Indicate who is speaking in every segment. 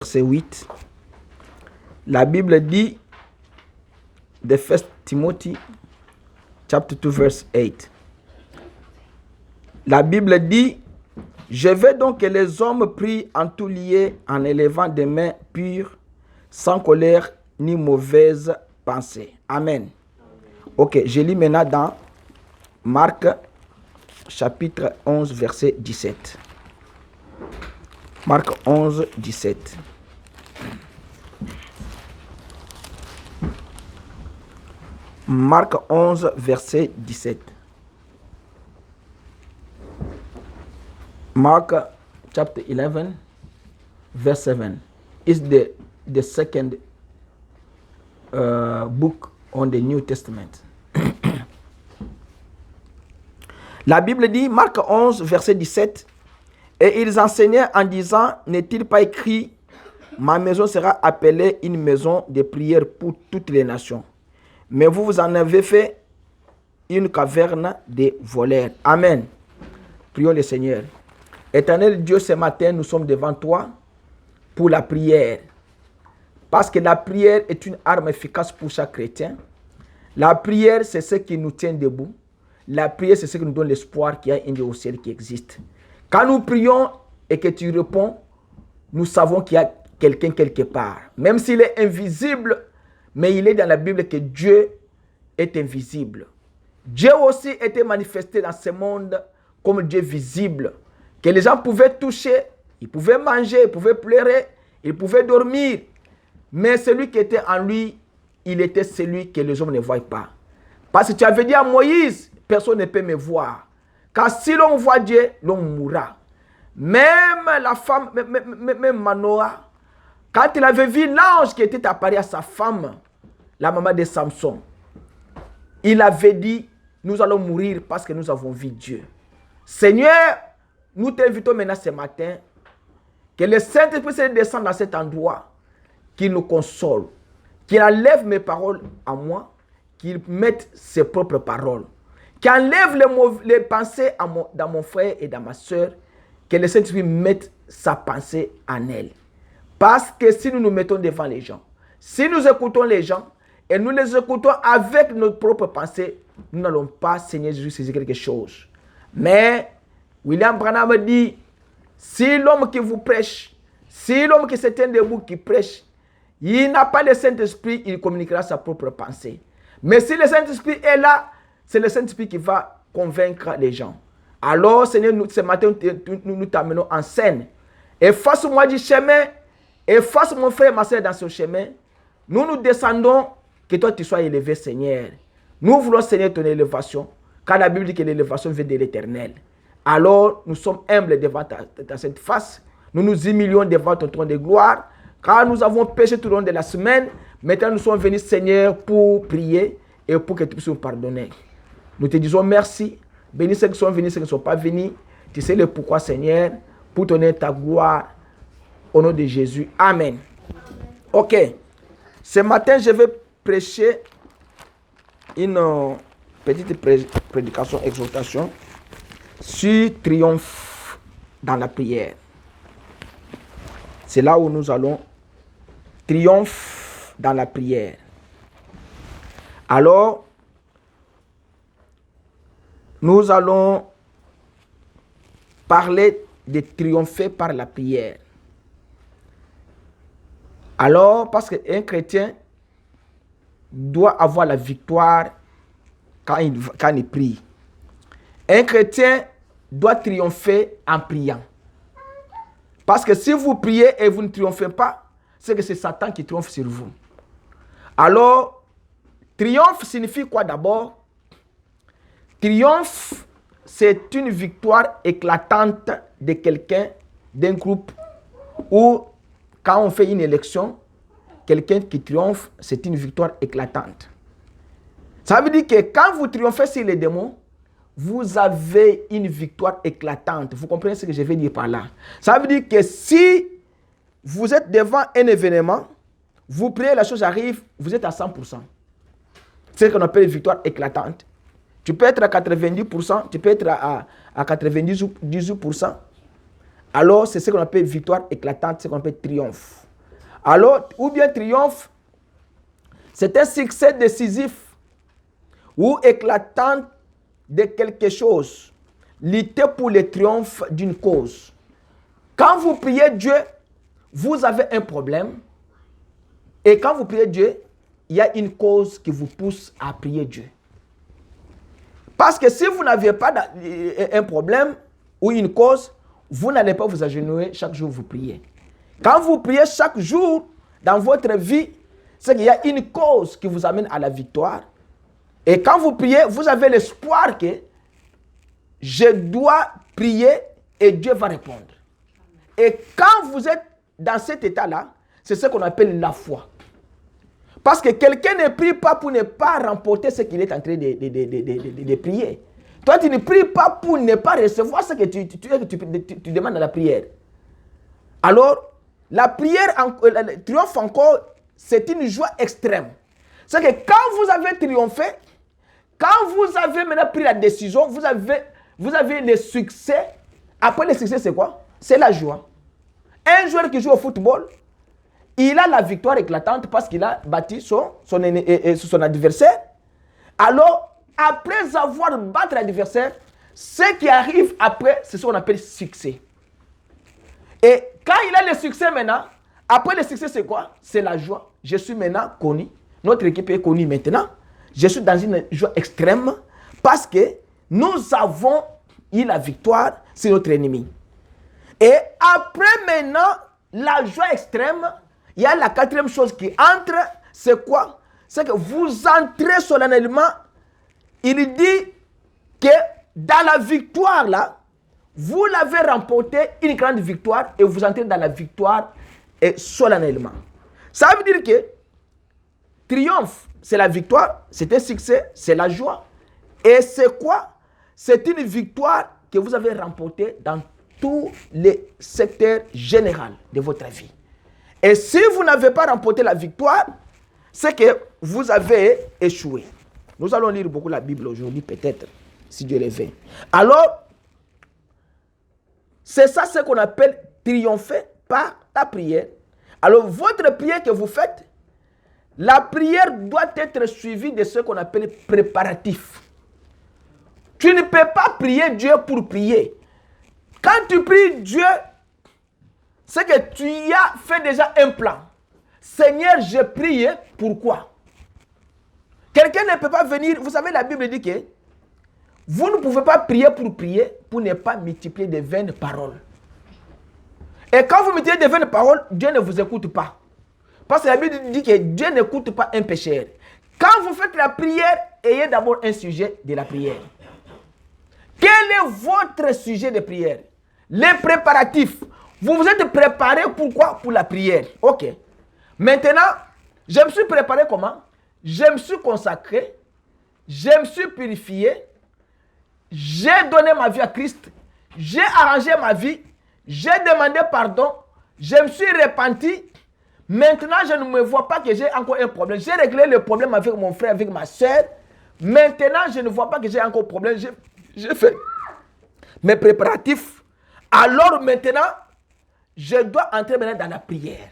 Speaker 1: verset 8. La Bible dit, de 1 Timothy, chapter 2, verse 8. La Bible dit, je veux donc que les hommes prient en tout lieu, en élevant des mains pures, sans colère ni mauvaise pensée. Amen. Ok, je lis maintenant dans Marc, chapitre 11, verset 17. Marc 11, 17. Marc 11, verset 17. Mark chapter 11, verse 7 is the second book on the New Testament. La Bible dit, Marc 11, verset 17, et ils enseignaient en disant, n'est-il pas écrit, ma maison sera appelée une maison de prière pour toutes les nations. Mais vous en avez fait une caverne de voleurs. Amen. Prions le Seigneur. Éternel Dieu, ce matin, nous sommes devant toi pour la prière. Parce que la prière est une arme efficace pour chaque chrétien. La prière, c'est ce qui nous tient debout. La prière, c'est ce qui nous donne l'espoir qu'il y a un Dieu au ciel qui existe. Quand nous prions et que tu réponds, nous savons qu'il y a quelqu'un quelque part. Même s'il est invisible, mais il est dans la Bible que Dieu est invisible. Dieu aussi était manifesté dans ce monde comme Dieu visible. Que les gens pouvaient toucher, ils pouvaient manger, ils pouvaient pleurer, ils pouvaient dormir. Mais celui qui était en lui, il était celui que les hommes ne voient pas. Parce que tu avais dit à Moïse, personne ne peut me voir. Car si l'on voit Dieu, l'on mourra. Même la femme, même Manoah, quand il avait vu l'ange qui était apparu à sa femme, la maman de Samson, il avait dit, nous allons mourir parce que nous avons vu Dieu. Seigneur, nous t'invitons maintenant ce matin que le Saint-Esprit se descende dans cet endroit, qu'il nous console, qu'il enlève mes paroles à moi, qu'il mette ses propres paroles, qu'il enlève les pensées dans mon frère et dans ma soeur, que le Saint-Esprit mette sa pensée en elle. Parce que si nous nous mettons devant les gens, si nous écoutons les gens, et nous les écoutons avec notre propre pensée, nous n'allons pas, Seigneur Jésus, saisir quelque chose. Mais William Branham dit, si l'homme qui vous prêche, si l'homme qui se tient debout qui prêche, il n'a pas le Saint-Esprit, il communiquera sa propre pensée. Mais si le Saint-Esprit est là, c'est le Saint-Esprit qui va convaincre les gens. Alors, Seigneur, ce matin, nous t'amenons en scène. Efface-moi du chemin, efface mon frère et ma soeur dans ce chemin. Nous descendons, que toi tu sois élevé, Seigneur. Nous voulons, Seigneur, ton élévation, car la Bible dit que l'élévation vient de l'Éternel. Alors, nous sommes humbles devant ta cette face. Nous nous humilions devant ton trône de gloire, car nous avons péché tout au long de la semaine. Maintenant, nous sommes venus, Seigneur, pour prier et pour que tu puisses nous pardonner. Nous te disons merci. Bénis ceux qui sont venus, ceux qui ne sont pas venus. Tu sais le pourquoi, Seigneur, pour donner ta gloire au nom de Jésus. Amen. Ok. Ce matin, je vais prêcher une petite prédication, exhortation sur triomphe dans la prière. C'est là où nous allons. Triomphe dans la prière. Alors, nous allons parler de triompher par la prière. Alors, parce qu'un chrétien doit avoir la victoire quand il prie. Un chrétien doit triompher en priant. Parce que si vous priez et vous ne triomphez pas, c'est que c'est Satan qui triomphe sur vous. Alors, triomphe signifie quoi d'abord? Triomphe, c'est une victoire éclatante de quelqu'un, d'un groupe, ou quand on fait une élection, quelqu'un qui triomphe, c'est une victoire éclatante. Ça veut dire que quand vous triomphez sur les démons, vous avez une victoire éclatante. Vous comprenez ce que je veux dire par là? Ça veut dire que si vous êtes devant un événement, vous priez, la chose arrive, vous êtes à 100%. C'est ce qu'on appelle une victoire éclatante. Tu peux être à 90%, tu peux être à 98%. Alors, c'est ce qu'on appelle victoire éclatante, c'est ce qu'on appelle triomphe. Alors, ou bien triomphe, c'est un succès décisif ou éclatant de quelque chose. Lutter pour le triomphe d'une cause. Quand vous priez Dieu, vous avez un problème. Et quand vous priez Dieu, il y a une cause qui vous pousse à prier Dieu. Parce que si vous n'aviez pas un problème ou une cause, vous n'allez pas vous agenouiller chaque jour vous priez. Quand vous priez chaque jour dans votre vie, c'est qu'il y a une cause qui vous amène à la victoire. Et quand vous priez, vous avez l'espoir que je dois prier et Dieu va répondre. Et quand vous êtes dans cet état-là, c'est ce qu'on appelle la foi. Parce que quelqu'un ne prie pas pour ne pas remporter ce qu'il est en train de prier. Toi, tu ne pries pas pour ne pas recevoir ce que tu demandes dans la prière. Alors, la prière triomphe encore, c'est une joie extrême. C'est que quand vous avez triomphé, quand vous avez maintenant pris la décision, vous avez le succès. Après le succès, c'est quoi? C'est la joie. Un joueur qui joue au football, il a la victoire éclatante parce qu'il a battu son adversaire. Alors, après avoir battu l'adversaire, ce qui arrive après, c'est ce qu'on appelle succès. Et quand il a le succès maintenant, après le succès, c'est quoi? C'est la joie. Je suis maintenant connu. Notre équipe est connue maintenant. Je suis dans une joie extrême parce que nous avons eu la victoire sur notre ennemi. Et après maintenant, la joie extrême, il y a la quatrième chose qui entre, c'est quoi? C'est que vous entrez solennellement. Il dit que dans la victoire là, vous l'avez remporté une grande victoire et vous entrez dans la victoire solennellement. Ça veut dire que triomphe, c'est la victoire, c'est un succès, c'est la joie. Et c'est quoi? C'est une victoire que vous avez remportée dans tous les secteurs généraux de votre vie. Et si vous n'avez pas remporté la victoire, c'est que vous avez échoué. Nous allons lire beaucoup la Bible aujourd'hui, peut-être, si Dieu le veut. Alors, c'est ça ce qu'on appelle triompher par la prière. Alors, votre prière que vous faites, la prière doit être suivie de ce qu'on appelle préparatif. Tu ne peux pas prier Dieu pour prier. Quand tu pries Dieu, c'est que tu y as fait déjà un plan. Seigneur, je prie, pourquoi? Quelqu'un ne peut pas venir, vous savez, la Bible dit que vous ne pouvez pas prier pour ne pas multiplier de vaines paroles. Et quand vous multipliez de vaines paroles, Dieu ne vous écoute pas. Parce que la Bible dit que Dieu n'écoute pas un pécheur. Quand vous faites la prière, ayez d'abord un sujet de la prière. Quel est votre sujet de prière? Les préparatifs. Vous vous êtes préparé pourquoi? Pour la prière. Ok. Maintenant, je me suis préparé comment? Je me suis consacré. Je me suis purifié. J'ai donné ma vie à Christ. J'ai arrangé ma vie. J'ai demandé pardon. Je me suis repenti. Maintenant, je ne me vois pas que j'ai encore un problème. J'ai réglé le problème avec mon frère, avec ma soeur. Maintenant, je ne vois pas que j'ai encore un problème. J'ai fait mes préparatifs. Alors maintenant, je dois entrer maintenant dans la prière.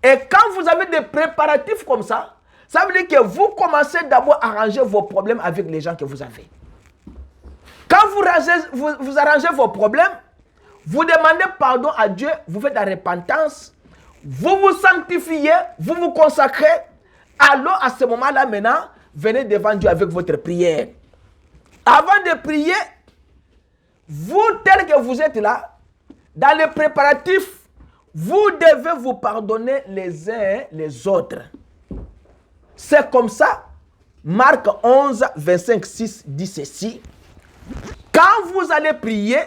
Speaker 1: Et quand vous avez des préparatifs comme ça, ça veut dire que vous commencez d'abord à arranger vos problèmes avec les gens que vous avez. Quand vous arrangez vos problèmes, vous demandez pardon à Dieu, vous faites la repentance, vous vous sanctifiez, vous vous consacrez. Alors à ce moment-là maintenant, venez devant Dieu avec votre prière. Avant de prier, vous tel que vous êtes là, dans les préparatifs, vous devez vous pardonner les uns les autres. C'est comme ça, Marc 11, 25, 6 dit ceci. Quand vous allez prier,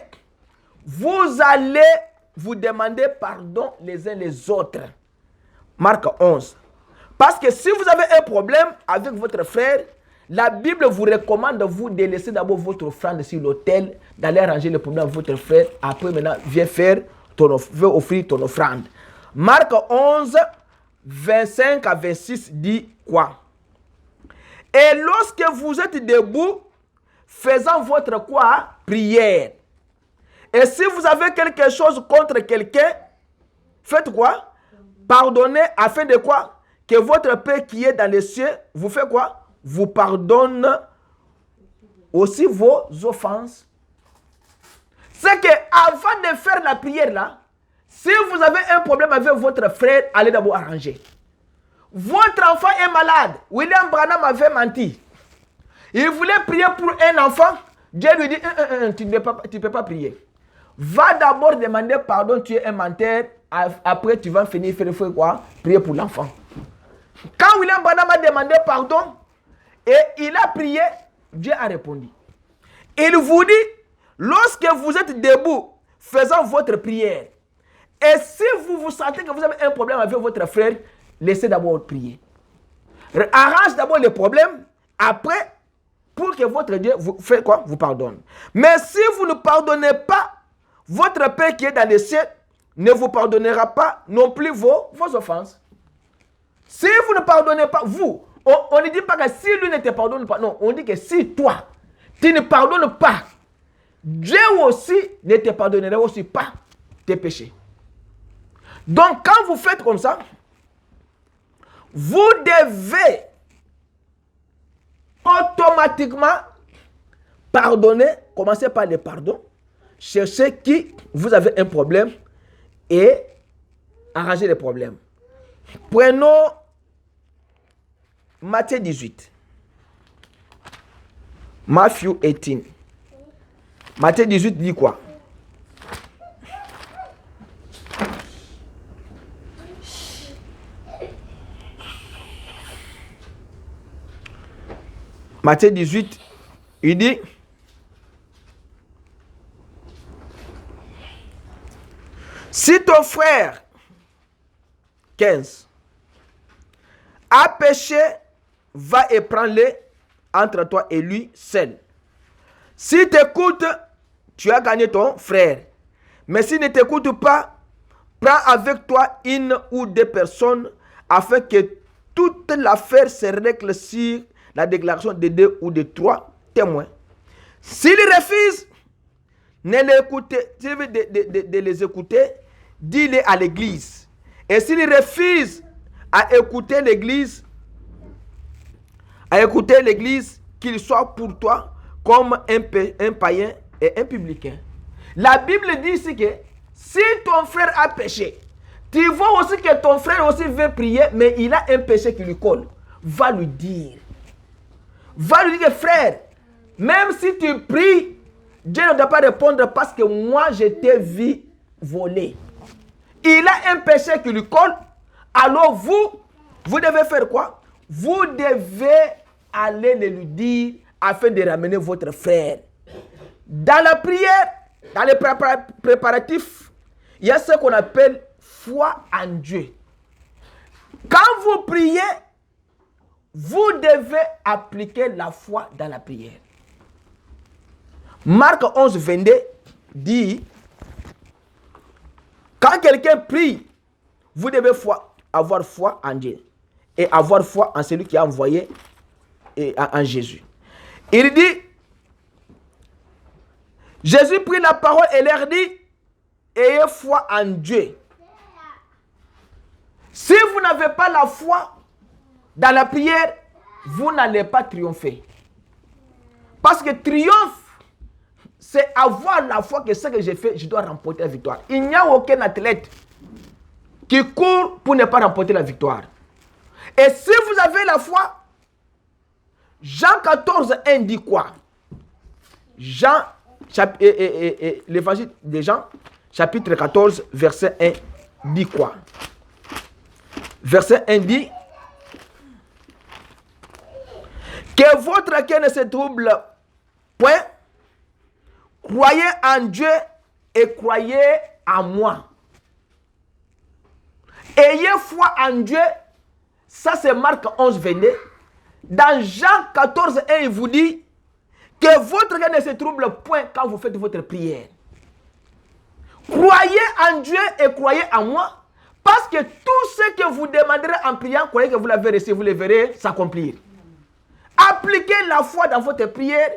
Speaker 1: vous allez vous demander pardon les uns les autres. Marc 11. Parce que si vous avez un problème avec votre frère, la Bible vous recommande de laisser d'abord votre offrande sur l'autel, d'aller arranger le problème avec votre frère. Après, maintenant, viens offrir ton offrande. Marc 11, 25 à 26 dit quoi? Et lorsque vous êtes debout, faisant votre quoi? Prière. Et si vous avez quelque chose contre quelqu'un, faites quoi? Pardonnez afin de quoi? Que votre Père qui est dans les cieux vous fait quoi? Vous pardonne aussi vos offenses. C'est que avant de faire la prière là, si vous avez un problème avec votre frère, allez d'abord arranger. Votre enfant est malade. William Branham avait menti. Il voulait prier pour un enfant. Dieu lui dit, tu ne peux pas prier. Va d'abord demander pardon, tu es un menteur. Après, tu vas finir faire quoi? Prier pour l'enfant. Quand William Branham a demandé pardon, et il a prié, Dieu a répondu. Il vous dit, lorsque vous êtes debout, faisant votre prière, et si vous sentez que vous avez un problème avec votre frère, laissez d'abord prier. Arrange d'abord les problèmes, après, pour que votre Dieu vous fait quoi? Vous pardonne. Mais si vous ne pardonnez pas, votre Père qui est dans les cieux ne vous pardonnera pas non plus vos offenses. Si vous ne pardonnez pas, vous, on ne dit pas que si lui ne te pardonne pas, non, on dit que si toi, tu ne pardonnes pas, Dieu aussi ne te pardonnera aussi pas tes péchés. Donc quand vous faites comme ça, vous devez automatiquement pardonner, commencez par le pardon, cherchez qui vous avez un problème et arrangez les problèmes. Prenons Matthieu 18. Matthew 18. Matthieu 18 dit quoi? Matthieu 18, il dit, si ton frère 15 a péché, va et prends-le entre toi et lui seul. S'il t'écoute, tu as gagné ton frère. Mais s'il ne t'écoute pas, prends avec toi une ou deux personnes afin que toute l'affaire se règle sur la déclaration de 2 ou de 3 témoins. S'il refuse de les écouter, dis-le à l'église. Et s'il refuse à écouter l'église, qu'il soit pour toi comme un païen et un publicain. La Bible dit ici que si ton frère a péché, tu vois aussi que ton frère aussi veut prier, mais il a un péché qui lui colle. Va lui dire. Va lui dire, frère, même si tu pries, Dieu ne doit pas répondre parce que moi je t'ai vu voler. Il a un péché qui lui colle. Alors vous devez faire quoi? Vous devez aller le lui dire afin de ramener votre frère. Dans la prière, dans les préparatifs, il y a ce qu'on appelle foi en Dieu. Quand vous priez, vous devez appliquer la foi dans la prière. Marc 11, 22 dit, quand quelqu'un prie, vous devez avoir foi en Dieu et avoir foi en celui qui a envoyé en Jésus. Il dit, Jésus prit la parole et leur dit, ayez foi en Dieu. Si vous n'avez pas la foi dans la prière, vous n'allez pas triompher. Parce que triomphe, c'est avoir la foi que ce que j'ai fait, je dois remporter la victoire. Il n'y a aucun athlète qui court pour ne pas remporter la victoire. Et si vous avez la foi, Jean 14, 1 dit quoi? L'évangile de Jean, chapitre 14, verset 1, dit quoi? Verset 1 dit, que votre cœur ne se trouble point, croyez en Dieu et croyez en moi. Ayez foi en Dieu, ça c'est Marc 11, 22. Dans Jean 14, 1, il vous dit que votre cœur ne se trouble point quand vous faites votre prière. Croyez en Dieu et croyez en moi, parce que tout ce que vous demanderez en priant, croyez que vous l'avez reçu, vous le verrez s'accomplir. Appliquez la foi dans votre prière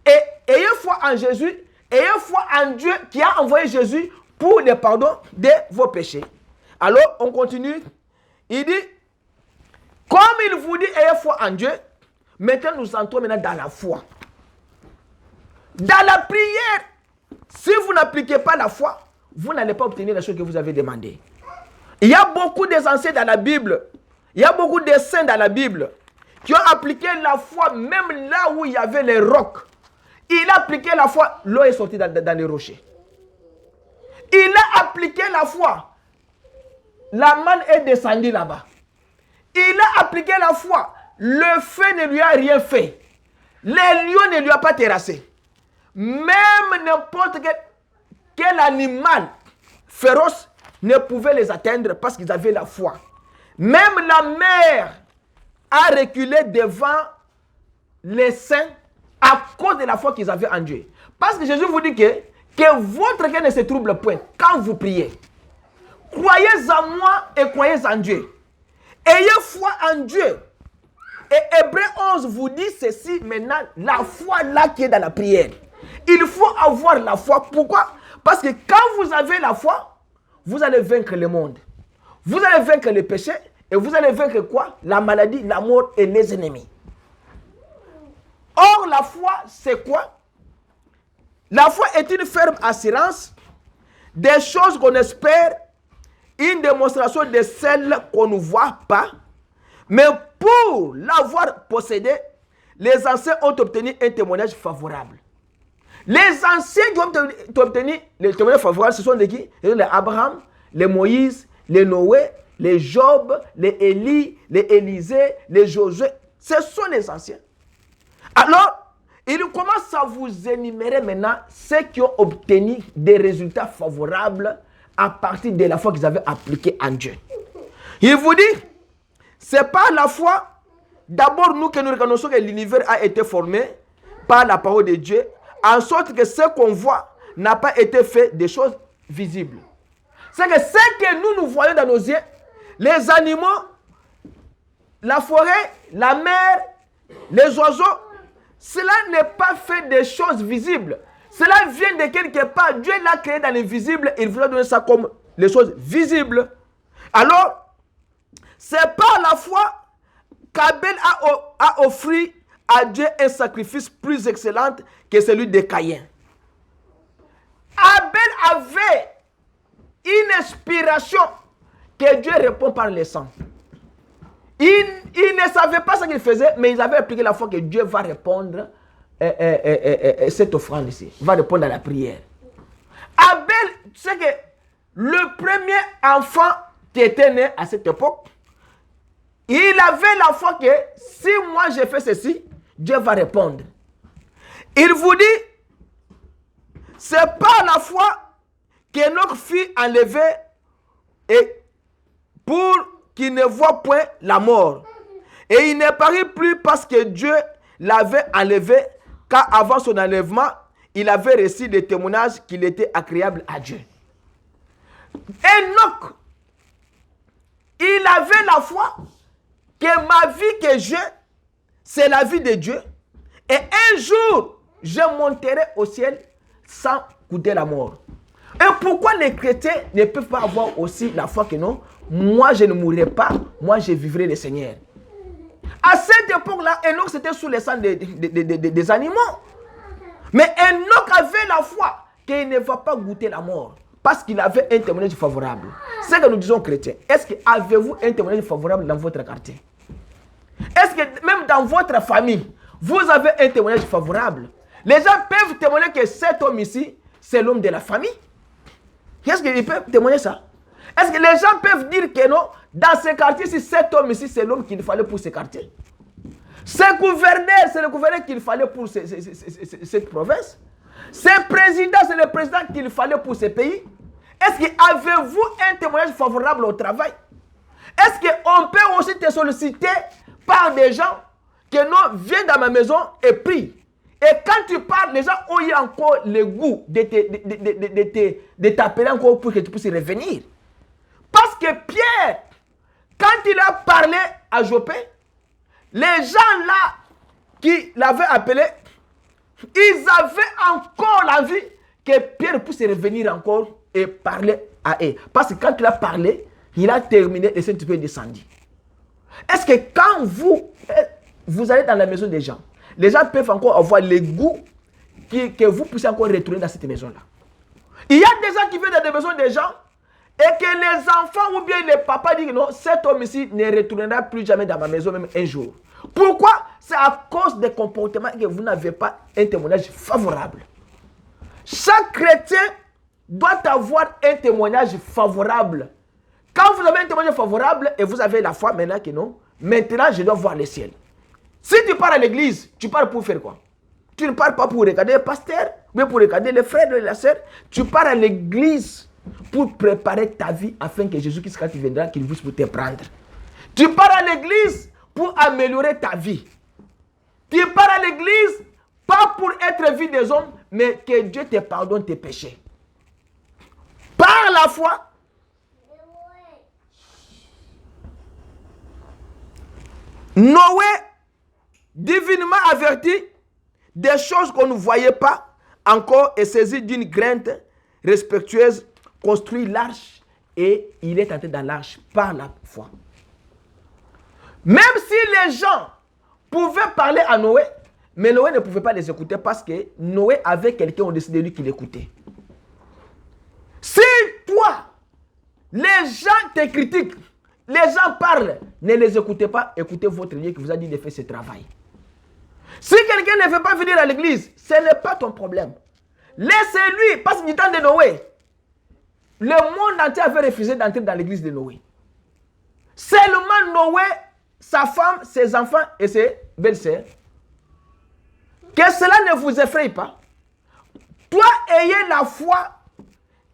Speaker 1: et ayez foi en Jésus, ayez foi en Dieu qui a envoyé Jésus pour le pardon de vos péchés. Alors, on continue. Il dit, comme il vous dit, ayez foi en Dieu, maintenant nous entrons maintenant dans la foi. Dans la prière, si vous n'appliquez pas la foi, vous n'allez pas obtenir la chose que vous avez demandé. Il y a beaucoup d'anciens dans la Bible, il y a beaucoup de saints dans la Bible qui ont appliqué la foi même là où il y avait les rocs. Il a appliqué la foi, l'eau est sortie dans les rochers. Il a appliqué la foi, la manne est descendue là-bas. Il a appliqué la foi, le feu ne lui a rien fait. Les lions ne lui ont pas terrassé. Même n'importe quel animal féroce ne pouvait les atteindre parce qu'ils avaient la foi. Même la mer a reculé devant les saints à cause de la foi qu'ils avaient en Dieu. Parce que Jésus vous dit que votre cœur ne se trouble point quand vous priez. Croyez en moi et croyez en Dieu. Ayez foi en Dieu. Et Hébreux 11 vous dit ceci maintenant, la foi là qui est dans la prière. Il faut avoir la foi. Pourquoi? Parce que quand vous avez la foi, vous allez vaincre le monde. Vous allez vaincre le péché. Et vous allez vaincre quoi? La maladie, la mort et les ennemis. Or, la foi, c'est quoi? La foi est une ferme assurance des choses qu'on espère, une démonstration de celles qu'on ne voit pas. Mais pour l'avoir possédée, les anciens ont obtenu un témoignage favorable. Les anciens qui ont obtenu le témoignage favorable, ce sont de qui? Les Abraham, les Moïse, les Noé, les Job, les Élie, les Élisée, les Josué. Ce sont les anciens. Alors, il commence à vous énumérer maintenant ceux qui ont obtenu des résultats favorables à partir de la foi qu'ils avaient appliquée en Dieu. Il vous dit, c'est par la foi, d'abord nous que nous reconnaissons que l'univers a été formé par la parole de Dieu, en sorte que ce qu'on voit n'a pas été fait des choses visibles. C'est que ce que nous voyons dans nos yeux, les animaux, la forêt, la mer, les oiseaux, cela n'est pas fait des choses visibles. Cela vient de quelque part. Dieu l'a créé dans l'invisible. Il voulait donner ça comme les choses visibles. Alors, c'est par la foi qu'Abel a offert à Dieu un sacrifice plus excellent que celui de Caïn. Abel avait une inspiration que Dieu répond par le sang. Il ne savait pas ce qu'il faisait, mais ils avaient appliqué la foi que Dieu va répondre cette offrande ici. Va répondre à la prière. Abel, tu sais que le premier enfant qui était né à cette époque, il avait la foi que si moi j'ai fait ceci, Dieu va répondre. Il vous dit, c'est par la foi que notre fille enlevée et pour qu'il ne voit point la mort. Et il ne parut plus parce que Dieu l'avait enlevé, car avant son enlèvement, il avait reçu des témoignages qu'il était agréable à Dieu. Enoch, il avait la foi que ma vie que j'ai, c'est la vie de Dieu. Et un jour, je monterai au ciel sans goûter la mort. Et pourquoi les chrétiens ne peuvent pas avoir aussi la foi que non? Moi, je ne mourrai pas. Moi, je vivrai le Seigneur. À cette époque-là, Enoch, c'était sous le sang des animaux. Mais Enoch avait la foi qu'il ne va pas goûter la mort. Parce qu'il avait un témoignage favorable. C'est ce que nous disons chrétiens. Est-ce que avez-vous un témoignage favorable dans votre quartier? Est-ce que même dans votre famille, vous avez un témoignage favorable? Les gens peuvent témoigner que cet homme ici, c'est l'homme de la famille. Est-ce qu'ils peuvent témoigner ça? Est-ce que les gens peuvent dire que non, dans ce quartier, si cet homme ici, c'est l'homme qu'il fallait pour ce quartier? Ce gouverneur, c'est le gouverneur qu'il fallait pour cette province? Ce président, c'est le président qu'il fallait pour ce pays? Est-ce que avez-vous un témoignage favorable au travail? Est-ce qu'on peut aussi te solliciter par des gens que non, viens dans ma maison et prie? Et quand tu parles, les gens ont eu encore le goût de t'appeler encore pour que tu puisses revenir. Parce que Pierre, quand il a parlé à Joppé, les gens là qui l'avaient appelé, ils avaient encore l'envie que Pierre puisse revenir encore et parler à eux. Parce que quand il a parlé, il a terminé, le Saint-Esprit est descendu. Est-ce que quand vous allez dans la maison des gens, les gens peuvent encore avoir le goût que vous puissiez encore retourner dans cette maison-là? Il y a des gens qui viennent dans des maisons des gens et que les enfants ou bien les papas disent non, cet homme ici ne retournera plus jamais dans ma maison, même un jour. Pourquoi? C'est à cause des comportements que vous n'avez pas un témoignage favorable. Chaque chrétien doit avoir un témoignage favorable. Quand vous avez un témoignage favorable et vous avez la foi, maintenant que non, maintenant je dois voir le ciel. Si tu pars à l'église, tu pars pour faire quoi? Tu ne pars pas pour regarder le pasteur, mais pour regarder les frères et les sœurs. Tu pars à l'église pour préparer ta vie afin que Jésus-Christ, quand il viendra, qu'il puisse te prendre. Tu pars à l'église pour améliorer ta vie. Tu pars à l'église pas pour être vu des hommes, mais que Dieu te pardonne tes péchés. Par la foi, Noé, divinement averti des choses qu'on ne voyait pas encore et saisi d'une crainte respectueuse, construit l'arche et il est entré dans l'arche par la foi. Même si les gens pouvaient parler à Noé, mais Noé ne pouvait pas les écouter parce que Noé avait quelqu'un au-dessus de lui qui l'écoutait. Si toi, les gens te critiquent, les gens parlent, ne les écoutez pas, écoutez votre Dieu qui vous a dit de faire ce travail. Si quelqu'un ne veut pas venir à l'église, ce n'est pas ton problème. Laissez-lui, parce que du temps de Noé, le monde entier avait refusé d'entrer dans l'église de Noé. Seulement Noé, sa femme, ses enfants et ses belles-sœurs. Que cela ne vous effraie pas. Toi, ayez la foi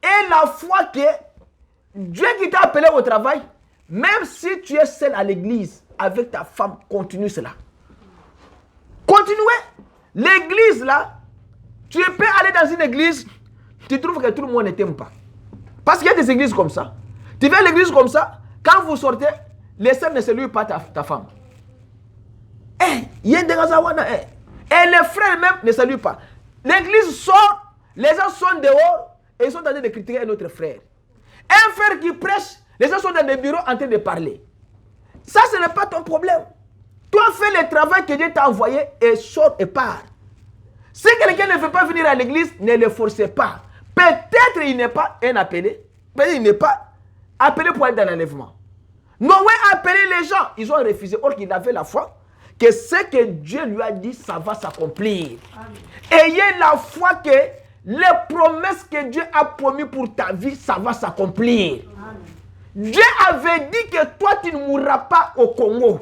Speaker 1: et la foi que Dieu qui t'a appelé au travail, même si tu es seul à l'église avec ta femme, continue cela. Continuez. L'église là, tu peux aller dans une église, tu trouves que tout le monde ne t'aime pas. Parce qu'il y a des églises comme ça. Tu vas à l'église comme ça, quand vous sortez, les sœurs ne saluent pas ta femme. Et les frères même ne saluent pas. L'église sort, les gens sont dehors et ils sont en train de critiquer un autre frère. Un frère qui prêche, les gens sont dans des bureaux en train de parler. Ça, ce n'est pas ton problème. Toi, fais le travail que Dieu t'a envoyé et sors et pars. Si quelqu'un ne veut pas venir à l'église, ne le forcez pas. Peut-être il n'est pas un appelé. Peut-être il n'est pas appelé pour être dans l'enlèvement. Noé a appelé les gens. Ils ont refusé. Or qu'il avait la foi que ce que Dieu lui a dit, ça va s'accomplir. Ayez la foi que les promesses que Dieu a promis pour ta vie, ça va s'accomplir. Dieu avait dit que toi, tu ne mourras pas au Congo.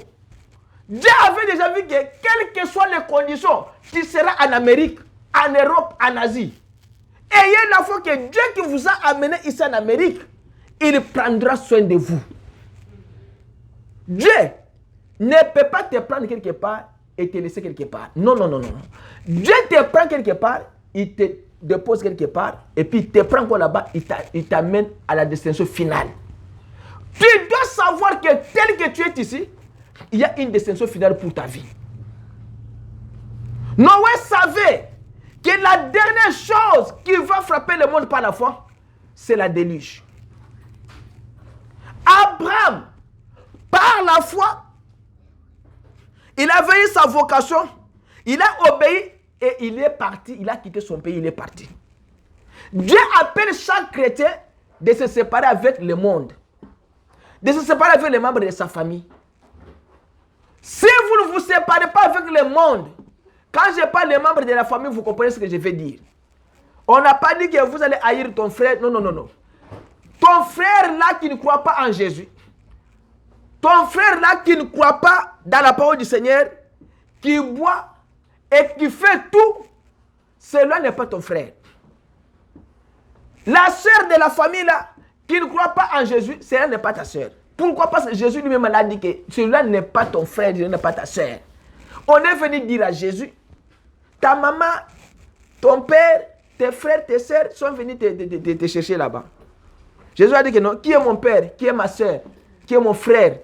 Speaker 1: Dieu avait déjà vu que, quelles que soient les conditions, tu seras en Amérique, en Europe, en Asie. Ayez la foi que Dieu qui vous a amené ici en Amérique, il prendra soin de vous. Dieu ne peut pas te prendre quelque part et te laisser quelque part. Non, non, non, non. Dieu te prend quelque part, il te dépose quelque part, et puis il te prend encore là-bas, il t'amène à la destination finale. Tu dois savoir que tel que tu es ici, il y a une destination finale pour ta vie. Noé savait que la dernière chose qui va frapper le monde par la foi, c'est la déluge. Abraham, par la foi, il a veillé sa vocation, il a obéi et il est parti, il a quitté son pays, il est parti. Dieu appelle chaque chrétien de se séparer avec le monde, de se séparer avec les membres de sa famille. Si vous ne vous séparez pas avec le monde, quand je parle des membres de la famille, vous comprenez ce que je veux dire. On n'a pas dit que vous allez haïr ton frère. Non, non, non, non. Ton frère là qui ne croit pas en Jésus, ton frère là qui ne croit pas dans la parole du Seigneur, qui boit et qui fait tout, celui-là n'est pas ton frère. La sœur de la famille là, qui ne croit pas en Jésus, celle-là n'est pas ta sœur. Pourquoi? Parce que Jésus lui-même a dit que celui-là n'est pas ton frère, celui-là n'est pas ta sœur. On est venu dire à Jésus, ta maman, ton père, tes frères, tes sœurs sont venus te chercher là-bas. Jésus a dit que non, qui est mon père, qui est ma sœur, qui est mon frère?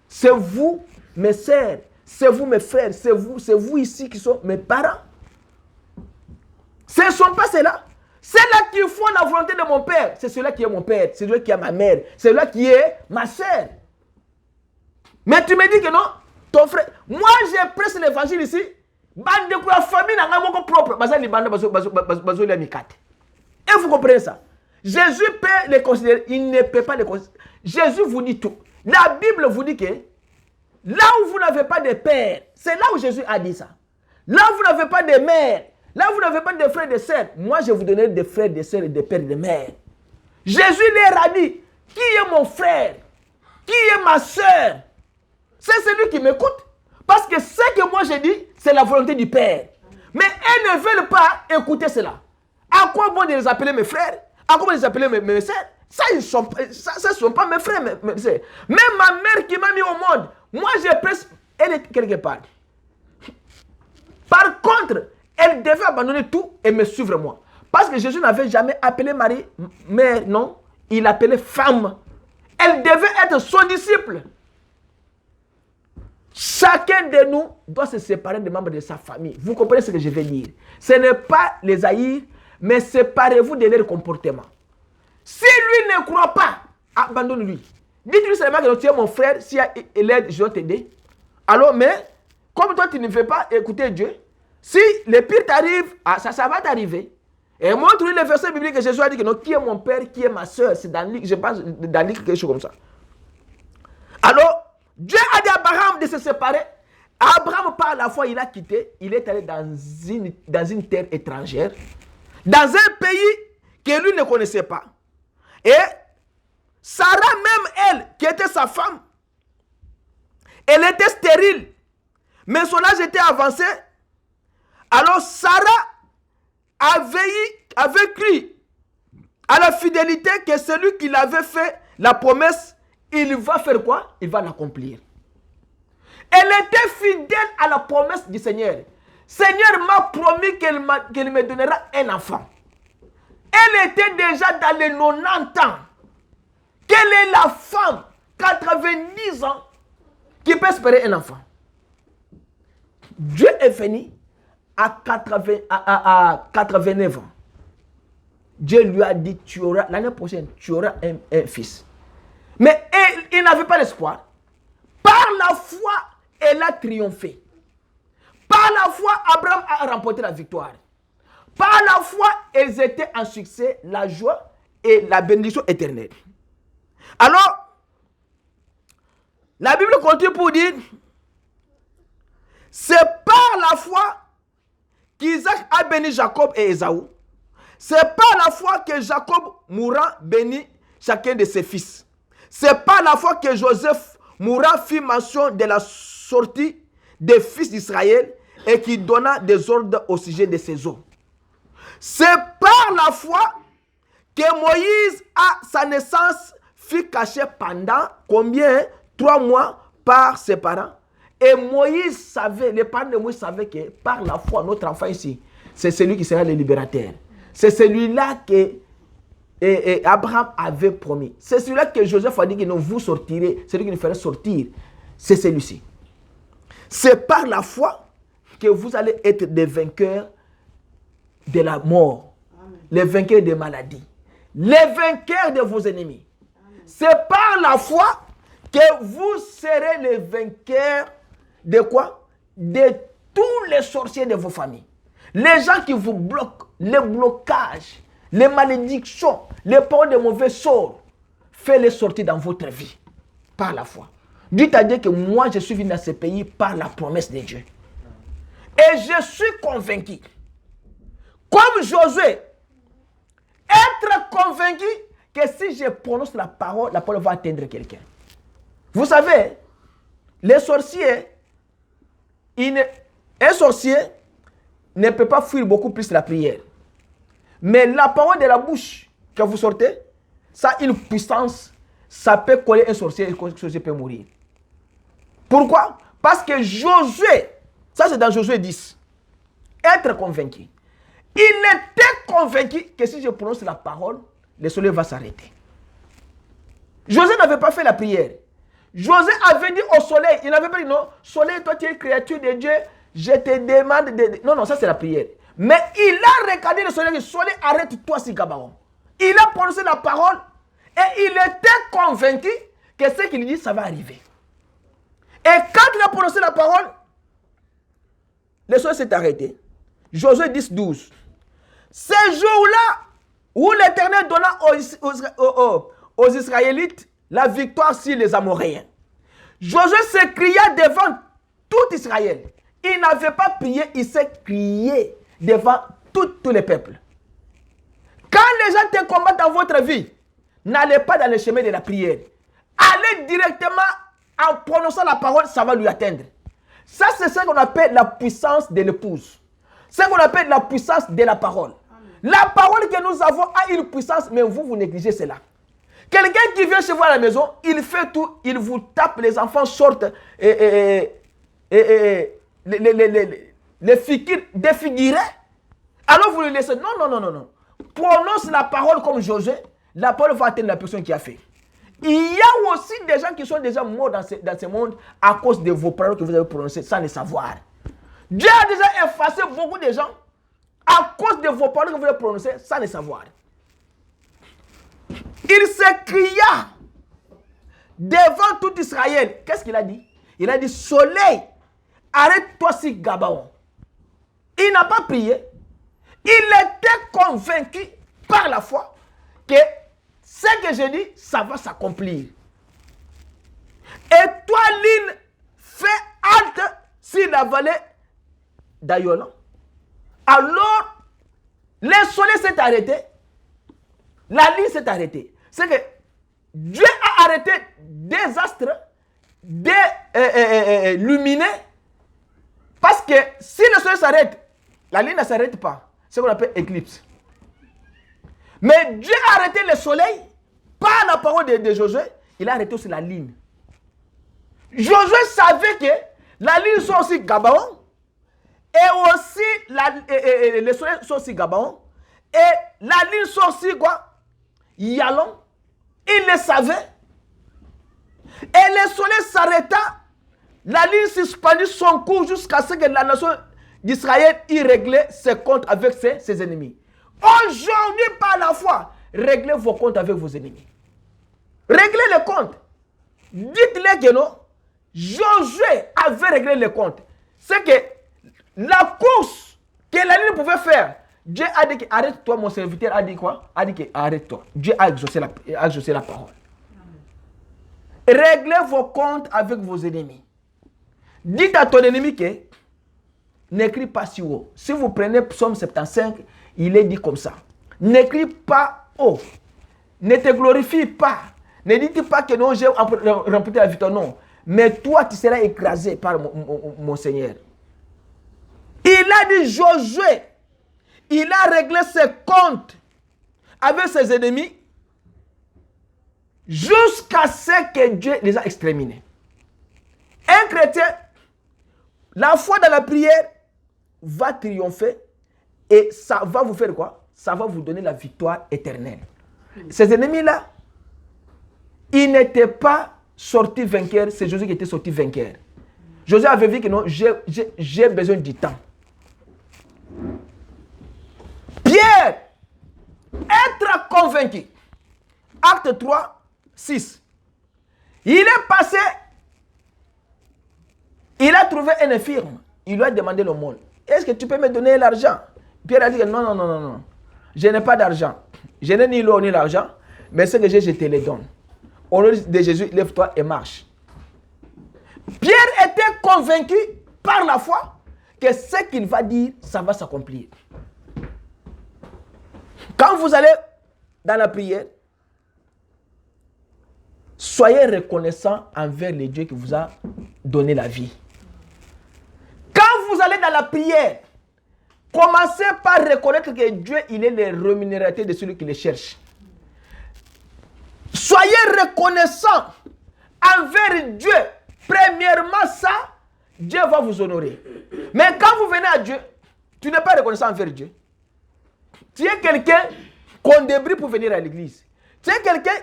Speaker 1: C'est vous, mes sœurs, c'est vous, mes frères, c'est vous ici qui sont mes parents. Ce ne sont pas ceux-là. C'est là qui font la volonté de mon Père. C'est celui qui est mon Père. C'est celui qui est ma mère. C'est celui qui est ma soeur. Mais tu me dis que non, ton frère. Moi, j'ai prêché l'évangile ici. Bande de la famille n'a pas propre. Et vous comprenez ça? Jésus peut les considérer. Il ne peut pas les considérer. Jésus vous dit tout. La Bible vous dit que là où vous n'avez pas de père, c'est là où Jésus a dit ça. Là où vous n'avez pas de mère, là où vous n'avez pas de frères et de sœurs, moi je vous donnerai des frères, des sœurs et des pères et des mères. Jésus leur a dit, qui est mon frère? Qui est ma sœur? C'est celui qui m'écoute. Parce que ce que moi j'ai dit, c'est la volonté du Père. Mais elles ne veulent pas écouter cela. À quoi bon de les appeler mes frères? À quoi bon de les appeler mes sœurs? Ça, ils sont pas mes frères, mes sœurs. Même ma mère qui m'a mis au monde, moi j'ai presque, elle est quelque part. Par contre, elle devait abandonner tout et me suivre moi. Parce que Jésus n'avait jamais appelé Marie mère, non. Il l'appelait femme. Elle devait être son disciple. Chacun de nous doit se séparer des membres de sa famille. Vous comprenez ce que je veux dire? Ce n'est pas les haïr, mais séparez-vous de leur comportement. Si lui ne croit pas, abandonne-lui. Dites-lui seulement que tu es mon frère, si il aide, je vais t'aider. Alors, mais, comme toi tu ne veux pas écouter Dieu, si le pire t'arrive, ça va t'arriver. Et montre-lui le verset biblique que Jésus a dit que non, qui est mon père, qui est ma soeur. C'est dans Luc, je pense, dans Luc, quelque chose comme ça. Alors, Dieu a dit à Abraham de se séparer. Abraham, par la foi, il a quitté. Il est allé dans une terre étrangère, dans un pays que lui ne connaissait pas. Et Sarah, même elle, qui était sa femme, elle était stérile. Mais son âge était avancé. Alors Sarah avait cru à la fidélité que celui qui l'avait fait la promesse, il va faire quoi? Il va l'accomplir. Elle était fidèle à la promesse du Seigneur. Seigneur m'a promis qu'il me donnera un enfant. Elle était déjà dans les 90 ans. Quelle est la femme, 90 ans, qui peut espérer un enfant? Dieu est venu à 89 ans. Dieu lui a dit, l'année prochaine, tu auras un fils. Mais il n'avait pas d'espoir. Par la foi, elle a triomphé. Par la foi, Abraham a remporté la victoire. Par la foi, elles étaient en succès, la joie et la bénédiction éternelle. Alors, la Bible continue pour dire, c'est par la foi qu'Isaac a béni Jacob et Ésaü. C'est par la foi que Jacob mourant bénit chacun de ses fils. C'est par la foi que Joseph mourant fit mention de la sortie des fils d'Israël et qui donna des ordres au sujet de ses eaux. C'est par la foi que Moïse, à sa naissance, fut caché pendant combien? 3 mois par ses parents. Et Moïse savait, les parents de Moïse savaient que par la foi, notre enfant ici, c'est celui qui sera le libérateur. C'est celui-là que Abraham avait promis. C'est celui-là que Joseph a dit que non, vous sortirez, celui qui nous ferait sortir. C'est celui-ci. C'est par la foi que vous allez être des vainqueurs de la mort, amen, les vainqueurs des maladies, les vainqueurs de vos ennemis. Amen. C'est par la foi que vous serez les vainqueurs de quoi? De tous les sorciers de vos familles. Les gens qui vous bloquent, les blocages, les malédictions, les paroles de mauvais sorts, faites-les sortir dans votre vie par la foi. Dites à Dieu que moi je suis venu dans ce pays par la promesse de Dieu. Et je suis convaincu, comme Josué, être convaincu que si je prononce la parole va atteindre quelqu'un. Vous savez, les sorciers, un sorcier ne peut pas fuir beaucoup plus la prière. Mais la parole de la bouche que vous sortez, ça a une puissance, ça peut coller un sorcier et le sorcier peut mourir. Pourquoi? Parce que Josué, ça c'est dans Josué 10, être convaincu. Il était convaincu que si je prononce la parole, le soleil va s'arrêter. Josué n'avait pas fait la prière. Josué avait dit au soleil, il n'avait pas dit non, soleil, toi tu es créature de Dieu, je te demande de... Non, ça c'est la prière. Mais il a regardé le soleil, soleil, arrête-toi si Gabaon. Il a prononcé la parole et il était convaincu que ce qu'il dit, ça va arriver. Et quand il a prononcé la parole, le soleil s'est arrêté. Josué 10, 12. Ce jour-là où l'Éternel donna aux Israélites la victoire sur les Amoréens, Josué s'écria devant tout Israël. Il n'avait pas prié, il s'est crié devant tous les peuples. Quand les gens te combattent dans votre vie, n'allez pas dans le chemin de la prière. Allez directement en prononçant la parole, ça va lui atteindre. Ça, c'est ce qu'on appelle la puissance de l'épouse. C'est ce qu'on appelle la puissance de la parole. La parole que nous avons a une puissance, mais vous négligez cela. Quelqu'un qui vient chez vous à la maison, il fait tout, il vous tape, les enfants sortent les fikir défigurés. Alors vous le laissez. Non. Prononce la parole comme Josué. La parole va atteindre la personne qui a fait. Il y a aussi des gens qui sont déjà morts dans ce monde à cause de vos paroles que vous avez prononcées sans le savoir. Dieu a déjà effacé beaucoup de gens à cause de vos paroles que vous avez prononcées sans le savoir. Il s'écria devant tout Israël. Qu'est-ce qu'il a dit? Il a dit, soleil, arrête-toi sur Gabaon. Il n'a pas prié. Il était convaincu par la foi que ce que j'ai dit, ça va s'accomplir. Et toi, l'île, fais halte sur la vallée d'Ayolan. Alors, le soleil s'est arrêté. La ligne s'est arrêtée. C'est que Dieu a arrêté des astres, des lumineux. Parce que si le soleil s'arrête, la ligne ne s'arrête pas. C'est ce qu'on appelle éclipse. Mais Dieu a arrêté le soleil par la parole de Josué. Il a arrêté aussi la ligne. Josué savait que la ligne sont aussi Gabaon. Et aussi le soleil sont aussi Gabaon. Et la ligne sont aussi quoi? Yalon. Il le savait. Et le soleil s'arrêta. La ligne suspendit son cours jusqu'à ce que la nation d'Israël y réglait ses comptes avec ses ennemis. Aujourd'hui, par la foi, réglez vos comptes avec vos ennemis. Réglez les comptes. Dites-les que non. Josué avait réglé les comptes. C'est que la course que la ligne pouvait faire, Dieu a dit arrête-toi, mon serviteur a dit quoi? A dit que arrête-toi. Dieu a exaucé la parole. Réglez vos comptes avec vos ennemis. Dites à ton ennemi que n'écris pas si haut. Si vous prenez Psaume 75, il est dit comme ça. N'écris pas haut. Ne te glorifie pas. Ne dites pas que non, j'ai remporté la victoire. Non. Mais toi, tu seras écrasé par mon Seigneur. Il a dit Josué. Il a réglé ses comptes avec ses ennemis jusqu'à ce que Dieu les a exterminés. Un chrétien, la foi dans la prière va triompher et ça va vous faire quoi? Ça va vous donner la victoire éternelle. Ces ennemis-là, ils n'étaient pas sortis vainqueurs, c'est Josué qui était sorti vainqueur. Josué avait vu que non, j'ai besoin du temps. Pierre, être convaincu. Acte 3, 6. Il est passé, il a trouvé un infirme. Il lui a demandé le monde. Est-ce que tu peux me donner l'argent? Pierre a dit que non. Je n'ai pas d'argent. Je n'ai ni l'eau ni l'argent. Mais ce que j'ai, je te le donne. Au nom de Jésus, lève-toi et marche. Pierre était convaincu par la foi que ce qu'il va dire, ça va s'accomplir. Quand vous allez dans la prière, soyez reconnaissant envers le Dieu qui vous a donné la vie. Quand vous allez dans la prière, commencez par reconnaître que Dieu, il est le rémunérateur de celui qui le cherche. Soyez reconnaissant envers Dieu. Premièrement, ça, Dieu va vous honorer. Mais quand vous venez à Dieu, tu n'es pas reconnaissant envers Dieu. Tu es quelqu'un qu'on débrie pour venir à l'église. Tu es quelqu'un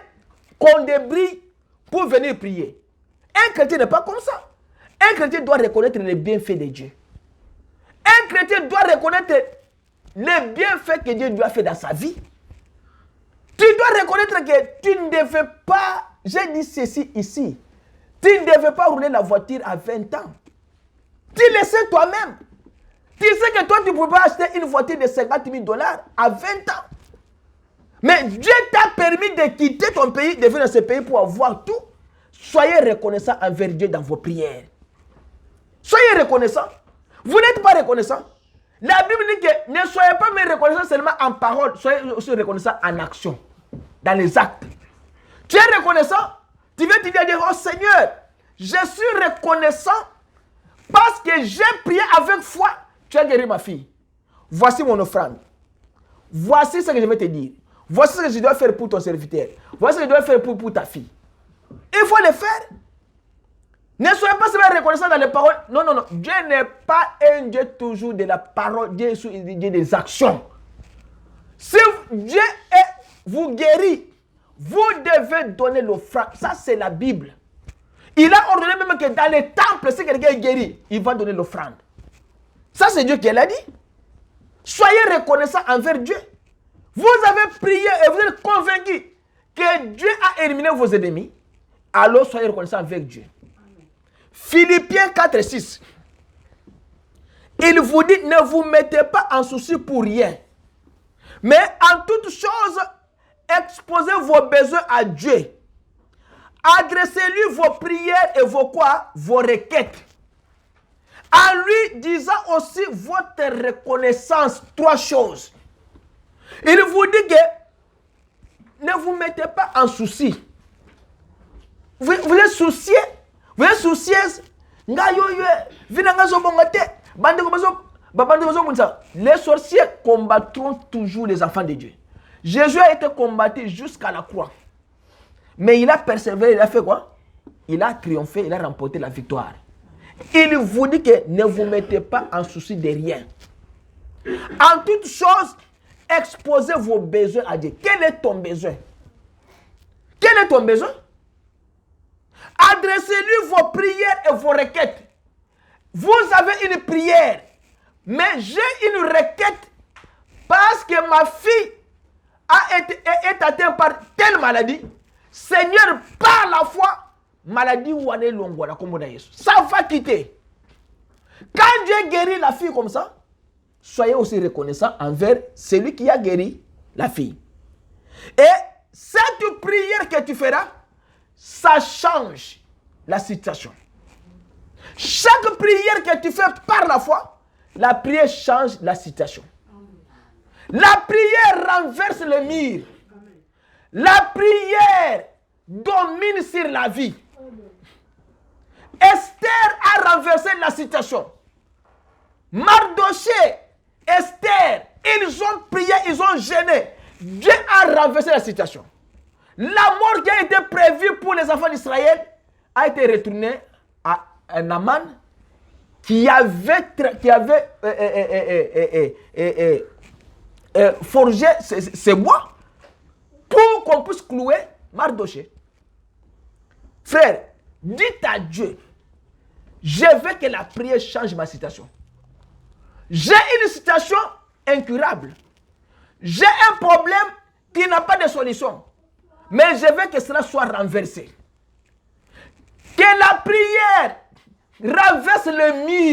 Speaker 1: qu'on débrie pour venir prier. Un chrétien n'est pas comme ça. Un chrétien doit reconnaître les bienfaits de Dieu. Un chrétien doit reconnaître les bienfaits que Dieu lui a fait dans sa vie. Tu dois reconnaître que tu ne devais pas, j'ai dit ceci ici, tu ne devais pas rouler la voiture à 20 ans. Tu le sais toi-même. Tu sais que toi, tu ne peux pas acheter une voiture de 50 000 $ à 20 ans. Mais Dieu t'a permis de quitter ton pays, de venir dans ce pays pour avoir tout. Soyez reconnaissants envers Dieu dans vos prières. Soyez reconnaissants. Vous n'êtes pas reconnaissants. La Bible dit que ne soyez pas mais reconnaissants seulement en parole, soyez aussi reconnaissants en action, dans les actes. Tu es reconnaissant, tu veux te dire, oh Seigneur, je suis reconnaissant parce que j'ai prié avec foi, tu as guéri ma fille. Voici mon offrande. Voici ce que je vais te dire. Voici ce que je dois faire pour ton serviteur. Voici ce que je dois faire pour ta fille. Il faut le faire. Ne soyez pas seulement reconnaissant dans les paroles. Non, non, non. Dieu n'est pas un Dieu toujours de la parole. Dieu est Dieu des actions. Si Dieu vous guérit, vous devez donner l'offrande. Ça, c'est la Bible. Il a ordonné même que dans les temples, si quelqu'un est guéri, il va donner l'offrande. Ça, c'est Dieu qui l'a dit. Soyez reconnaissants envers Dieu. Vous avez prié et vous êtes convaincu que Dieu a éliminé vos ennemis. Alors, soyez reconnaissants envers Dieu. Philippiens 4 et 6. Il vous dit, ne vous mettez pas en souci pour rien. Mais en toute chose, exposez vos besoins à Dieu. Adressez-lui vos prières et vos quoi? Vos requêtes. En lui disant aussi votre reconnaissance. 3 choses. Il vous dit que ne vous mettez pas en souci. Vous êtes soucieux. Vous êtes soucieuse. Les sorciers combattront toujours les enfants de Dieu. Jésus a été combattu jusqu'à la croix. Mais il a persévéré, il a fait quoi? Il a triomphé, il a remporté la victoire. Il vous dit que ne vous mettez pas en souci de rien. En toute chose, exposez vos besoins à Dieu. Quel est ton besoin? Quel est ton besoin? Adressez-lui vos prières et vos requêtes. Vous avez une prière, mais j'ai une requête parce que ma fille est atteinte par telle maladie. Seigneur, par la foi, maladie ou année longue, ça va quitter. Quand Dieu guérit la fille comme ça, soyez aussi reconnaissants envers celui qui a guéri la fille. Et cette prière que tu feras, ça change la situation. Chaque prière que tu fais par la foi, la prière change la situation. La prière renverse le mur. La prière domine sur la vie. Esther a renversé la situation. Mardoché, Esther, ils ont prié, ils ont gêné. Dieu a renversé la situation. La mort qui a été prévue pour les enfants d'Israël a été retournée à un Aman qui avait forgé ses bois pour qu'on puisse clouer Mardoché. Frère, dites à Dieu, je veux que la prière change ma situation. J'ai une situation incurable. J'ai un problème qui n'a pas de solution. Mais je veux que cela soit renversé. Que la prière renverse le